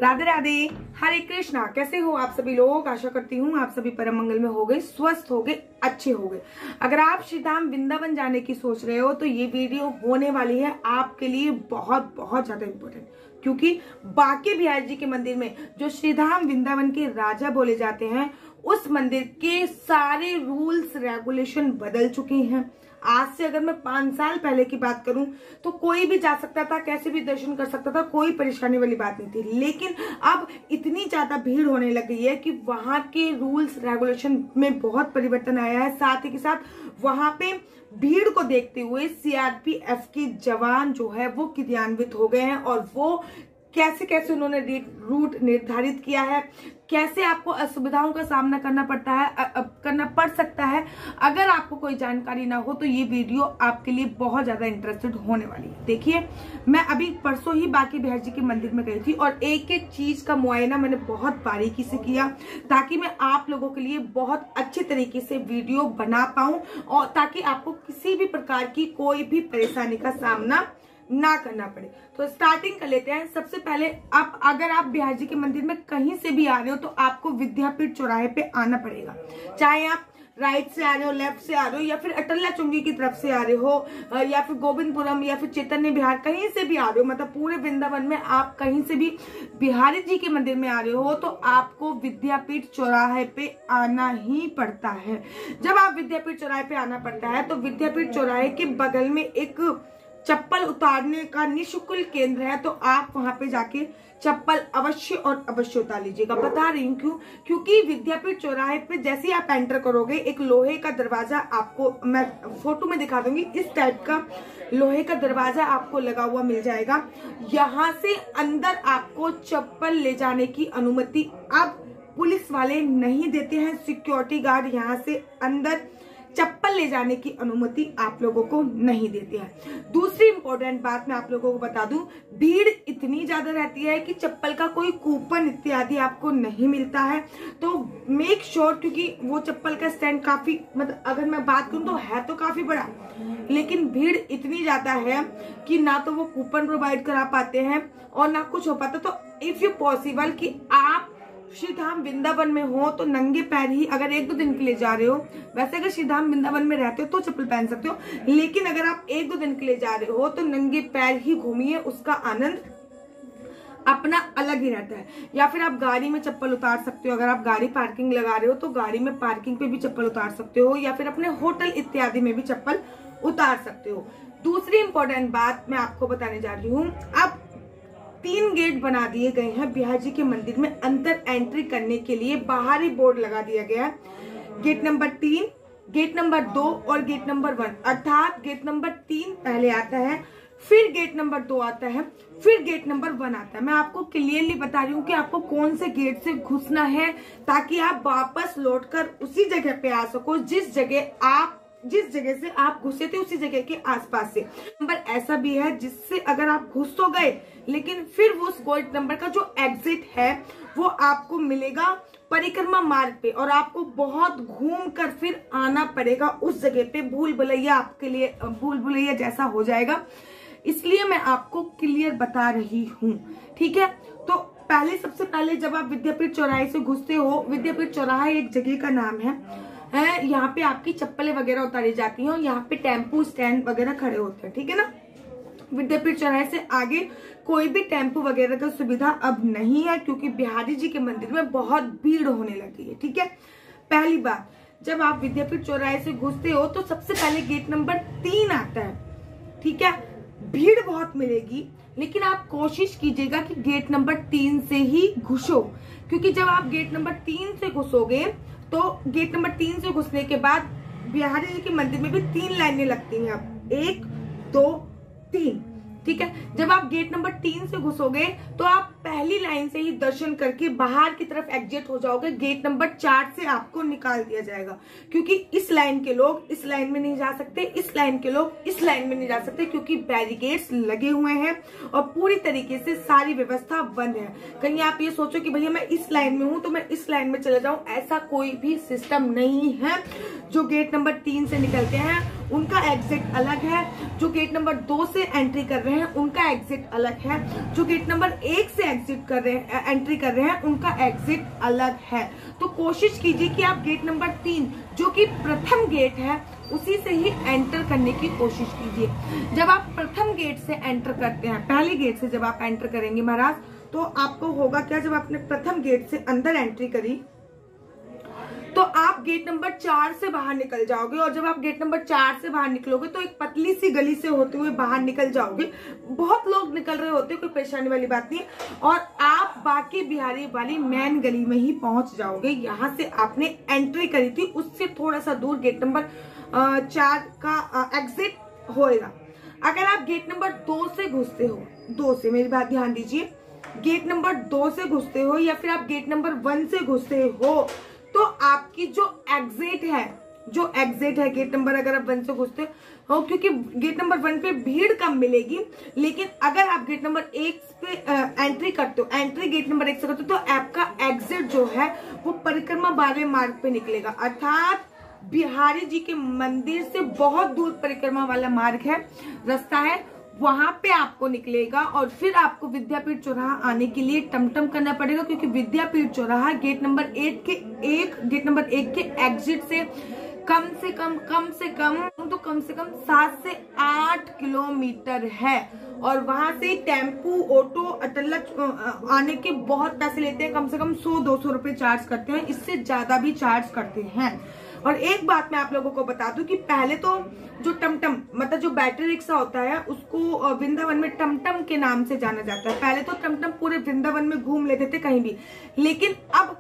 राधे राधे, हरे कृष्णा। कैसे हो आप सभी लोग? आशा करती हूँ आप सभी परम मंगल में हो गए, स्वस्थ हो गए, अच्छे हो गए। अगर आप श्री धाम वृंदावन जाने की सोच रहे हो तो ये वीडियो होने वाली है आपके लिए बहुत बहुत ज्यादा इम्पोर्टेंट, क्योंकि बांके बिहारी जी के मंदिर में जो श्री धाम वृंदावन के राजा बोले जाते हैं, उस मंदिर के सारे रूल्स रेगुलेशन बदल चुके हैं। आज से अगर मैं 5 साल पहले की बात करूं तो कोई भी जा सकता था, कैसे भी दर्शन कर सकता था, कोई परेशानी वाली बात नहीं थी। लेकिन अब इतनी ज्यादा भीड़ होने लग गई है कि वहां के रूल्स रेगुलेशन में बहुत परिवर्तन आया है। साथ ही के साथ वहां पे भीड़ को देखते हुए सीआरपीएफ के जवान जो है वो क्रियान्वित हो गए हैं, और वो कैसे कैसे उन्होंने रूट निर्धारित किया है, कैसे आपको असुविधाओं का सामना करना पड़ सकता है। अगर आपको कोई जानकारी ना हो तो ये वीडियो आपके लिए बहुत ज्यादा इंटरेस्टेड होने वाली है। देखिए, मैं अभी परसों ही बांके बिहारी जी के मंदिर में गई थी और एक एक चीज का मुआयना मैंने बहुत बारीकी से किया, ताकि मैं आप लोगों के लिए बहुत अच्छे तरीके से वीडियो बना पाऊं और ताकि आपको किसी भी प्रकार की कोई भी परेशानी का सामना ना करना पड़े। तो स्टार्टिंग कर लेते हैं। सबसे पहले अगर आप बिहारी जी के मंदिर में कहीं से भी आ रहे हो तो आपको विद्यापीठ चौराहे पे आना पड़ेगा। चाहे आप राइट से आ रहे हो, लेफ्ट से आ रहे हो, या फिर अटल्ला चुंगी की तरफ से आ रहे हो, या फिर गोविंदपुरम या फिर चैतन्य विहार, कहीं से भी आ रहे हो, मतलब पूरे वृंदावन में आप कहीं से भी बिहारी जी के मंदिर में आ रहे हो तो आपको विद्यापीठ चौराहे पे आना ही पड़ता है। जब आप विद्यापीठ चौराहे पे आना पड़ता है तो विद्यापीठ चौराहे के बगल में एक चप्पल उतारने का निःशुल्क केंद्र है, तो आप वहां पे जाके चप्पल अवश्य और अवश्य उतार लीजिएगा। बता रही हूँ क्यों, क्योंकि विद्यापीठ चौराहे पे जैसे ही आप एंटर करोगे एक लोहे का दरवाजा, आपको मैं फोटो में दिखा दूंगी, इस टाइप का लोहे का दरवाजा आपको लगा हुआ मिल जाएगा। यहाँ से अंदर आपको चप्पल ले जाने की अनुमति अब पुलिस वाले नहीं देते हैं। सिक्योरिटी गार्ड यहाँ से अंदर चप्पल ले जाने की अनुमति आप लोगों को नहीं देते हैं। दूसरी इंपॉर्टेंट बात मैं आप लोगों को बता दूं, भीड़ इतनी ज्यादा रहती है कि चप्पल का कोई कूपन इत्यादि आपको नहीं मिलता है। तो मेक श्योर, क्योंकि वो चप्पल का स्टैंड काफी, मतलब अगर मैं बात करूं तो है तो काफी बड़ा, लेकिन भीड़ इतनी ज्यादा है कि ना तो वो कूपन प्रोवाइड करा पाते हैं और ना कुछ हो पाता। तो इफ यू पॉसिबल कि आप श्री धाम वृंदावन में हो तो नंगे पैर ही, अगर 1-2 दिन के लिए जा रहे हो, वैसे अगर श्री धाम वृंदावन में रहते हो तो चप्पल पहन सकते हो, लेकिन अगर आप 1-2 दिन के लिए जा रहे हो तो नंगे पैर ही घूमिए, उसका आनंद अपना अलग ही रहता है। या फिर आप गाड़ी में चप्पल उतार सकते हो, अगर आप गाड़ी पार्किंग लगा रहे हो तो गाड़ी में पार्किंग पे भी चप्पल उतार सकते हो, या फिर अपने होटल इत्यादि में भी चप्पल उतार सकते हो। दूसरी इंपॉर्टेंट बात मैं आपको बताने जा रही हूँ, अब 3 गेट बना दिए गए हैं बिहारी जी के मंदिर में। अंदर एंट्री करने के लिए बाहरी बोर्ड लगा दिया गया है। गेट नंबर 3, गेट नंबर 2 और गेट नंबर 1, अर्थात गेट नंबर 3 पहले आता है, फिर गेट नंबर 2 आता है, फिर गेट नंबर 1 आता है। मैं आपको क्लियरली बता रही हूँ कि आपको कौन से गेट से घुसना है, ताकि आप वापस लौटकर उसी जगह पे आ सको जिस जगह से आप घुसे थे, उसी जगह के आसपास से। नंबर ऐसा भी है जिससे अगर आप घुस तो गए, लेकिन फिर वो गेट नंबर का जो एग्जिट है वो आपको मिलेगा परिक्रमा मार्ग पे, और आपको बहुत घूम कर फिर आना पड़ेगा उस जगह पे। भूल भुलैया आपके लिए भूल भुलैया जैसा हो जाएगा, इसलिए मैं आपको क्लियर बता रही हूँ, ठीक है। तो पहले, सबसे पहले जब आप विद्यापीठ चौराहे से घुसते हो, विद्यापीठ चौराहा एक जगह का नाम है, यहाँ पे आपकी चप्पलें वगैरह उतारी जाती हैं और यहाँ पे टेम्पू स्टैंड वगैरह खड़े होते हैं, ठीक है ना। विद्यापीठ चौराहे से आगे कोई भी टेम्पू वगैरह का सुविधा अब नहीं है, क्योंकि बिहारी जी के मंदिर में बहुत भीड़ होने लगी है, ठीक है। पहली बात, जब आप विद्यापीठ चौराहे से घुसते हो तो सबसे पहले गेट नंबर 3 आता है, ठीक है। भीड़ बहुत मिलेगी, लेकिन आप कोशिश कीजिएगा कि गेट नंबर 3 से ही घुसो, क्योंकि जब आप गेट नंबर 3 से घुसोगे तो गेट नंबर 3 से घुसने के बाद बिहारी जी के मंदिर में भी 3 लाइनें लगती हैं, अब 1, 2, 3, ठीक है। जब आप गेट नंबर 3 से घुसोगे तो आप पहली लाइन से ही दर्शन करके बाहर की तरफ एग्जिट हो जाओगे। गेट नंबर 4 से आपको निकाल दिया जाएगा, क्योंकि इस लाइन के लोग इस लाइन में नहीं जा सकते, इस लाइन के लोग इस लाइन में नहीं जा सकते, क्योंकि बैरिकेड्स लगे हुए हैं और पूरी तरीके से सारी व्यवस्था बंद है। कहीं आप ये सोचो कि भैया मैं इस लाइन में हूं तो मैं इस लाइन में चले जाऊं, ऐसा कोई भी सिस्टम नहीं है। जो गेट नंबर 3 से निकलते हैं उनका एग्जिट अलग है। जो गेट नंबर 2 से एंट्री कर रहे हैं उनका एग्जिट अलग है। जो गेट नंबर 1 से एग्जिट कर रहे हैं, एंट्री कर रहे हैं, उनका एग्जिट अलग है। तो कोशिश कीजिए कि आप गेट नंबर 3 जो कि प्रथम गेट है उसी से ही एंटर करने की कोशिश कीजिए। जब आप प्रथम गेट से एंटर करते हैं, पहले गेट से जब आप एंटर करेंगे महाराज, तो आपको होगा क्या, जब आपने प्रथम गेट से अंदर एंट्री करी तो आप गेट नंबर 4 से बाहर निकल जाओगे। और जब आप गेट नंबर 4 से बाहर निकलोगे तो एक पतली सी गली से होते हुए बाहर निकल जाओगे। बहुत लोग निकल रहे होते हैं, कोई परेशानी वाली बात नहीं है। और आप बाकी बिहारी वाली मेन गली में ही पहुंच जाओगे। यहाँ से आपने एंट्री करी थी, उससे थोड़ा सा दूर गेट नंबर 4 का एग्जिट होएगा। अगर आप गेट नंबर 2 से घुसते हो, 2 से, मेरी बात ध्यान दीजिए, गेट नंबर 2 से घुसते हो या फिर आप गेट नंबर 1 से घुसते हो, तो आपकी जो एग्जिट है गेट नंबर, अगर आप 1 से घुसते हो, क्योंकि गेट नंबर 1 पे भीड़ कम मिलेगी, लेकिन अगर आप गेट नंबर 1 पे एंट्री करते हो, एंट्री गेट नंबर 1 से करते हो, तो आपका एग्जिट जो है वो परिक्रमा 12वें मार्ग पे निकलेगा। अर्थात बिहारी जी के मंदिर से बहुत दूर परिक्रमा वाला मार्ग है, रास्ता है, वहां पे आपको निकलेगा। और फिर आपको विद्यापीठ चौराहा आने के लिए टमटम करना पड़ेगा, क्योंकि विद्यापीठ चौराहा गेट नंबर 1 के एग्जिट से कम से कम 7 से 8 किलोमीटर है। और वहां से टेम्पू, ऑटो, अटल्ला आने के बहुत पैसे लेते हैं, कम से कम 100-200 रुपए चार्ज करते हैं, इससे ज्यादा भी चार्ज करते हैं। और एक बात मैं आप लोगों को बता दूं कि पहले तो जो टमटम, मतलब जो बैटरी रिक्शा होता है, उसको वृंदावन में टमटम के नाम से जाना जाता है। पहले तो टमटम पूरे वृंदावन में घूम लेते थे कहीं भी, लेकिन अब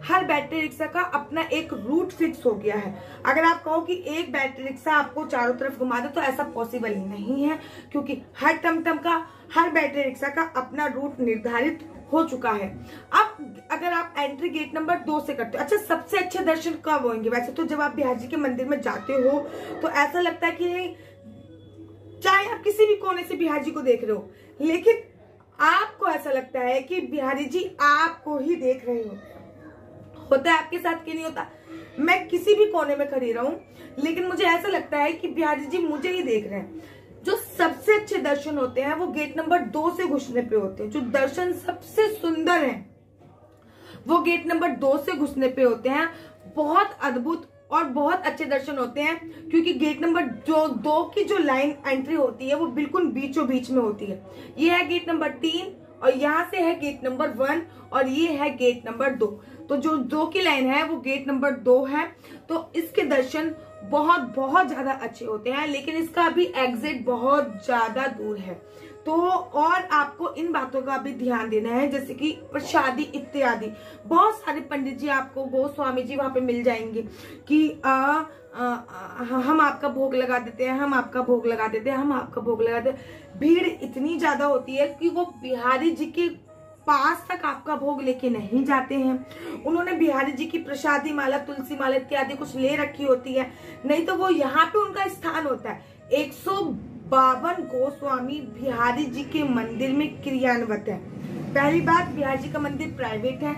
हर बैटरी रिक्शा का अपना एक रूट फिक्स हो गया है। अगर आप कहो कि एक बैटरी रिक्शा आपको चारों तरफ घुमा दे, तो ऐसा पॉसिबल नहीं है, क्योंकि हर टमटम का, हर बैटरी रिक्शा का अपना रूट निर्धारित हो चुका है। अब अगर आप एंट्री गेट नंबर 2 से करते हो, अच्छा, सबसे अच्छे दर्शन कब होंगे? वैसे तो जब आप बिहारी जी के मंदिर में जाते हो तो ऐसा लगता है कि चाहे आप किसी भी कोने से बिहारी जी को देख रहे हो, लेकिन आपको ऐसा लगता है कि बिहारी जी आपको ही देख रहे होता है आपके साथ, कि नहीं होता? मैं किसी भी कोने में खड़ी रहूं, लेकिन मुझे ऐसा लगता है कि बिहारी जी मुझे ही देख रहे हैं। जो सबसे अच्छे दर्शन होते हैं वो गेट नंबर 2 से घुसने पे होते हैं। जो दर्शन सबसे सुंदर हैं वो गेट नंबर 2 से घुसने पे होते हैं। बहुत अद्भुत और बहुत अच्छे दर्शन होते हैं, क्योंकि गेट नंबर 2 की जो लाइन एंट्री होती है वो बिल्कुल बीचों बीच में होती है। ये है गेट नंबर 3 और यहाँ से है गेट नंबर 1 और ये है गेट नंबर 2। तो जो 2 की लाइन है वो गेट नंबर 2 है। तो इसके दर्शन बहुत ज्यादा अच्छे होते हैं, लेकिन इसका अभी एग्जिट बहुत ज्यादा दूर है। तो और आपको इन बातों का भी ध्यान देना है, जैसे कि प्रसादी इत्यादि। बहुत सारे पंडित जी आपको, गोस्वामी जी वहां पे मिल जाएंगे कि हम आपका भोग लगा देते हैं, हम आपका भोग लगा देते हैं, हम आपका भोग लगा देते हैं। भीड़ इतनी ज्यादा होती है कि वो बिहारी जी के पास तक आपका भोग लेके नहीं जाते हैं। उन्होंने बिहारी जी की प्रसादी माला, तुलसी माला इत्यादि कुछ ले रखी होती है, नहीं तो वो यहाँ पे उनका स्थान होता है। 152 गोस्वामी बिहारी जी के मंदिर में क्रियान्वित है। पहली बात, बिहारी जी का मंदिर प्राइवेट है,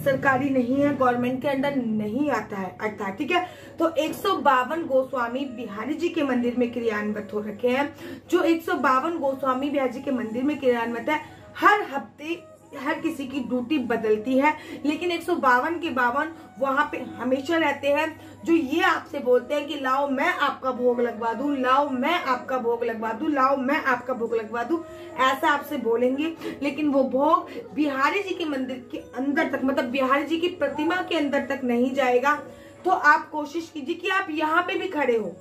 सरकारी नहीं है, गवर्नमेंट के अंडर नहीं आता है, अर्थात, ठीक है। तो 152 गोस्वामी बिहारी जी के मंदिर में क्रियान्वित हो रखे हैं। जो 152 गोस्वामी बिहारी जी के मंदिर में क्रियान्वित है, हर हफ्ते हर किसी की ड्यूटी बदलती है, लेकिन 152 के 52 वहां पे हमेशा रहते हैं। जो ये आपसे बोलते हैं कि लाओ मैं आपका भोग लगवा दूं, लाओ मैं आपका भोग लगवा दूं, लाओ मैं आपका भोग लगवा दूं, ऐसा आपसे बोलेंगे, लेकिन वो भोग बिहारी जी के मंदिर के अंदर तक, मतलब बिहारी जी की प्रतिमा के अंदर तक नहीं जाएगा। तो आप कोशिश कीजिए कि आप यहाँ पे भी खड़े हो,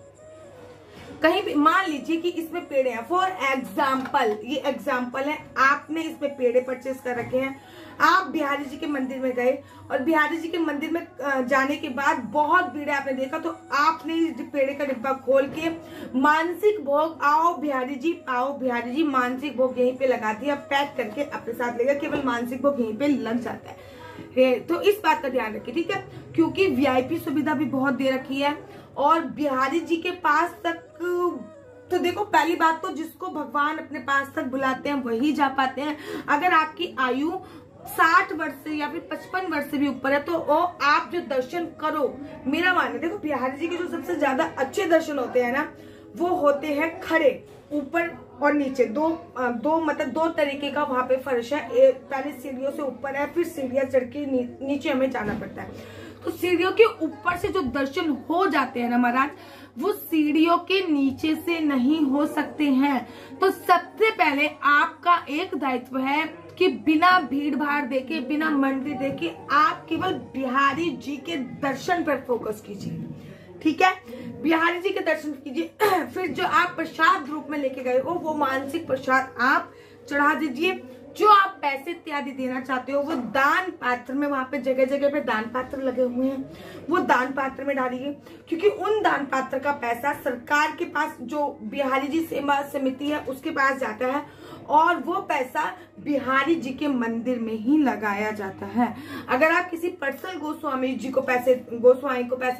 कहीं भी, मान लीजिए कि इसमें पेड़े हैं, फॉर एग्जाम्पल, ये एग्जाम्पल है, आपने इसमें पेड़े परचेस कर रखे हैं, आप बिहारी जी के मंदिर में गए और बिहारी जी के मंदिर में जाने के बाद बहुत भीड़ है, आपने देखा, तो आपने पेड़े का डिब्बा खोल के मानसिक भोग, आओ बिहारी जी मानसिक भोग यहीं पे लगा दिया, पैक करके अपने साथ ले गया, केवल मानसिक भोग यहीं पे लग जाता है। तो इस बात का ध्यान रखिए, ठीक है, क्योंकि वीआईपी सुविधा भी बहुत दे रखी है। और बिहारी जी के पास तक तो देखो, पहली बात तो जिसको भगवान अपने पास तक बुलाते हैं वही जा पाते हैं। अगर आपकी आयु 60 वर्ष से या फिर 55 वर्ष से भी ऊपर है, तो वो आप जो दर्शन करो, मेरा मानना, देखो बिहारी जी के जो सबसे ज्यादा अच्छे दर्शन होते हैं ना, वो होते हैं खड़े, ऊपर और नीचे, दो तरीके का वहां पे फर्श है। पहले सीढ़ियों से ऊपर है, फिर सीढ़ियां चढ़ के नीचे हमें जाना पड़ता है। तो सीढ़ियों के ऊपर से जो दर्शन हो जाते हैं ना महाराज, वो सीढ़ियों के नीचे से नहीं हो सकते हैं। तो सबसे पहले आपका एक दायित्व है कि बिना भीड़ भाड़ देखे, बिना मंदिर देखे, आप केवल बिहारी जी के दर्शन पर फोकस कीजिए, ठीक है। बिहारी जी के दर्शन कीजिए। फिर जो आप प्रसाद रूप में लेके गए हो, वो मानसिक प्रसाद आप चढ़ा दीजिए। जो आप पैसे इत्यादि देना चाहते हो, वो दान पात्र में, वहां पे जगह जगह पे दान पात्र लगे हुए हैं, वो दान पात्र में डालिए, क्योंकि उन दान पात्र का पैसा सरकार के पास, जो बिहारी जी सेवा समिति है उसके पास जाता है, और वो पैसा बिहारी जी के मंदिर में ही लगाया जाता है। अगर आप किसी पर्सनल गोस्वामी को पैसे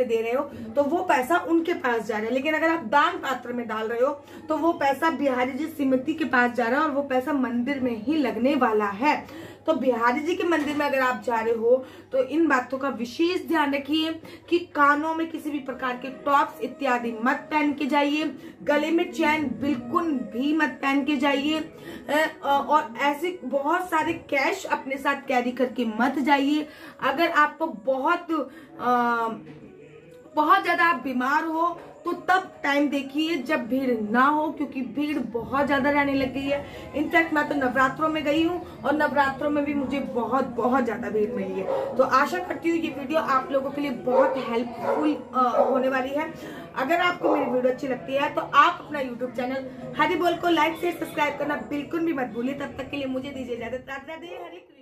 दे रहे हो, तो वो पैसा उनके पास जा रहा है, लेकिन अगर आप दान पात्र में डाल रहे हो, तो वो पैसा बिहारी जी समिति के पास जा रहा है, और वो पैसा मंदिर में ही लगने वाला है। तो बिहारी जी के मंदिर में अगर आप जा रहे हो, तो इन बातों का विशेष ध्यान रखिए कि कानों में किसी भी प्रकार के टॉप्स इत्यादि मत पहन के जाइए, गले में चैन बिल्कुल भी मत पहन के जाइए, और ऐसे बहुत सारे कैश अपने साथ कैरी करके मत जाइए। अगर आपको बहुत ज्यादा आप बीमार हो, तो तब टाइम देखिए जब भीड़ ना हो, क्योंकि भीड़ बहुत ज्यादा रहने लग गई है। इनफैक्ट मैं तो नवरात्रों में गई हूँ, और नवरात्रों में भी मुझे बहुत ज्यादा भीड़ मिली है। तो आशा करती हूँ ये वीडियो आप लोगों के लिए बहुत हेल्पफुल होने वाली है। अगर आपको मेरी वीडियो अच्छी लगती है, तो आप अपना यूट्यूब चैनल हरि बोल को लाइक से सब्सक्राइब करना बिल्कुल भी मत भूलिए। तब तक के लिए मुझे दीजिए इजाजत। राधे राधे, हरे कृष्ण।